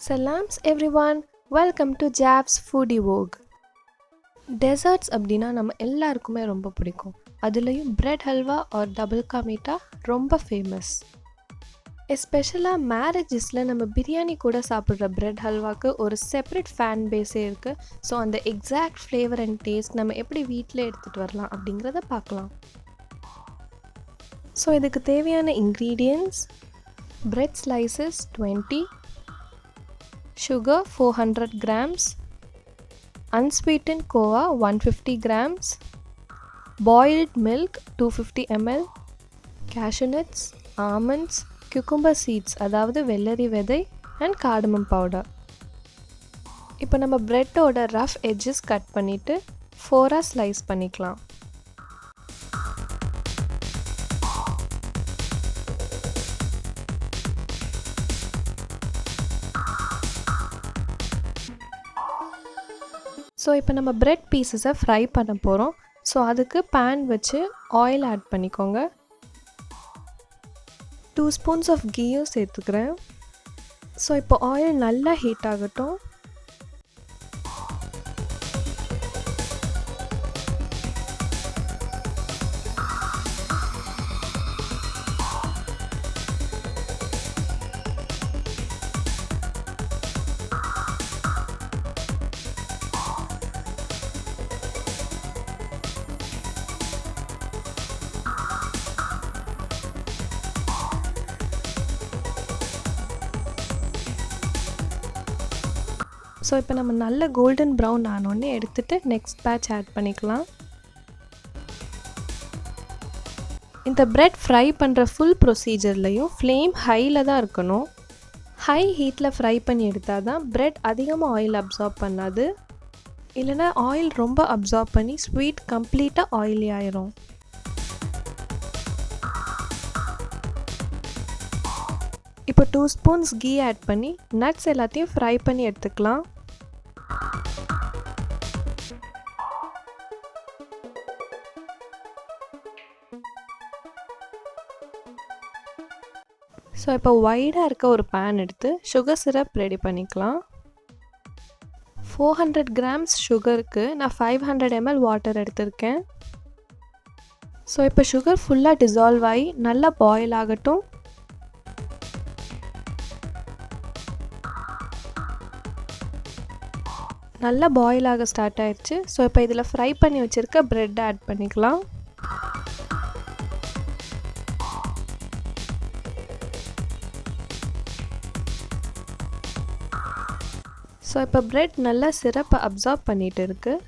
Salams everyone, welcome to Foodie Vogue. Desserts அப்படினா நம்ம எல்லாருக்குமே ரொம்ப பிடிக்கும். அதுலயும் bread halwa or doublekameetha ரொம்ப ஃபேமஸ். எஸ்பெஷலா மேரேஜஸ்ல நம்ம பிரியாணி கூட சாப்பிடுற bread halwaக்கு ஒரு செப்பரேட் ஃபேன் பேஸே இருக்கு. ஸோ அந்த எக்ஸாக்ட் ஃப்ளேவர் அண்ட் டேஸ்ட் நம்ம எப்படி வீட்டில் எடுத்துகிட்டு வரலாம் அப்படிங்கிறத பார்க்கலாம். ஸோ இதுக்கு தேவையான ingredients: bread slices 20, sugar 400 grams, unsweetened kova 150 grams, boiled milk 250 ml, cashew nuts, almonds, cucumber seeds அதாவது வெள்ளரி விதை and cardamom powder. இப்போ நம்ம பிரெட்டோட ரஃப் எட்ஜஸ் கட் பண்ணிவிட்டு 4ஆக ஸ்லைஸ் பண்ணிக்கலாம். ஸோ இப்போ நம்ம பிரெட் பீசஸை ஃப்ரை பண்ண போகிறோம். ஸோ அதுக்கு பேன் வச்சு ஆயில் ஆட் பண்ணிக்கோங்க. 2 ஸ்பூன்ஸ் ஆஃப் கீயும் சேர்த்துக்கிறேன். ஸோ இப்போ ஆயில் நல்லா ஹீட் ஆகட்டும். ஸோ இப்போ நம்ம நல்ல கோல்டன் ப்ரௌன் ஆனோடனே எடுத்துகிட்டு நெக்ஸ்ட் பேட்ச் ஆட் பண்ணிக்கலாம். இந்த பிரெட் ஃப்ரை பண்ணுற ஃபுல் ப்ரொசீஜர்லையும் ஃப்ளேம் ஹையில் தான் இருக்கணும். ஹை ஹீட்டில் ஃப்ரை பண்ணி எடுத்தால் தான் பிரெட் அதிகமாக ஆயில் அப்சார்ப் பண்ணாது. இல்லைனா ஆயில் ரொம்ப அப்சார்ப் பண்ணி ஸ்வீட் கம்ப்ளீட்டாக ஆயிலி ஆயிரும். இப்போ 2 ஸ்பூன்ஸ் கீ ஆட் பண்ணி நட்ஸ் எல்லாத்தையும் ஃப்ரை பண்ணி எடுத்துக்கலாம். ஸோ இப்போ வைடாக இருக்க ஒரு பேன் எடுத்து சுகர் சிரப் ரெடி பண்ணிக்கலாம். 400 கிராம்ஸ் சுகருக்கு நான் 500 ml வாட்டர் எடுத்திருக்கேன். ஸோ இப்போ சுகர் ஃபுல்லாக டிசால்வ் ஆகி நல்லா பாயில் ஆகட்டும். நல்லா பாயில் ஆக ஸ்டார்ட் ஆயிடுச்சு. ஸோ இப்போ இதில் ஃப்ரை பண்ணி வச்சுருக்க ப்ரெட் ஆட் பண்ணிக்கலாம். ஸோ இப்போ ப்ரெட் நல்லா சிரப்பை அப்சார்ப் பண்ணிகிட்டு இருக்குது.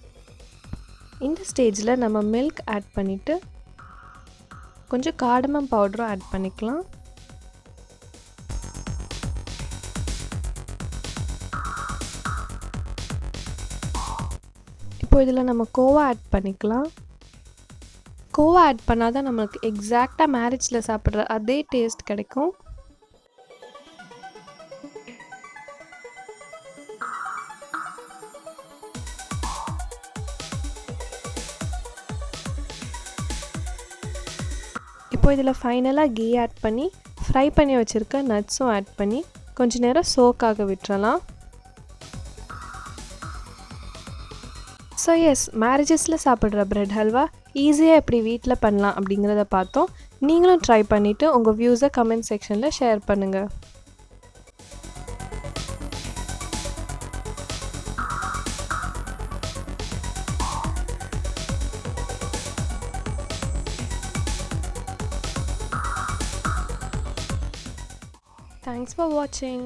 இந்த ஸ்டேஜில் நம்ம மில்க் ஆட் பண்ணிவிட்டு கொஞ்சம் கார்டமம் பவுடரும் ஆட் பண்ணிக்கலாம். இப்போ இதில் நம்ம கோவா ஆட் பண்ணிக்கலாம். கோவா ஆட் பண்ணால் தான் நம்மளுக்கு எக்ஸாக்டாக மேரேஜில் சாப்பிட்ற அதே டேஸ்ட் கிடைக்கும். இப்போ இதில் ஃபைனலாக கீ ஆட் பண்ணி ஃப்ரை பண்ணி வச்சுருக்க நட்ஸும் ஆட் பண்ணி கொஞ்ச நேரம் சோக்காக விட்டுறலாம். ஸோ எஸ், மேரேஜஸில் சாப்பிட்ற பிரெட் ஹல்வா ஈஸியாக எப்படி வீட்டில் பண்ணலாம் அப்படிங்கிறத பார்த்தோம். நீங்களும் ட்ரை பண்ணிவிட்டு உங்கள் வியூஸை கமெண்ட் செக்ஷனில் ஷேர் பண்ணுங்கள். Thanks for watching.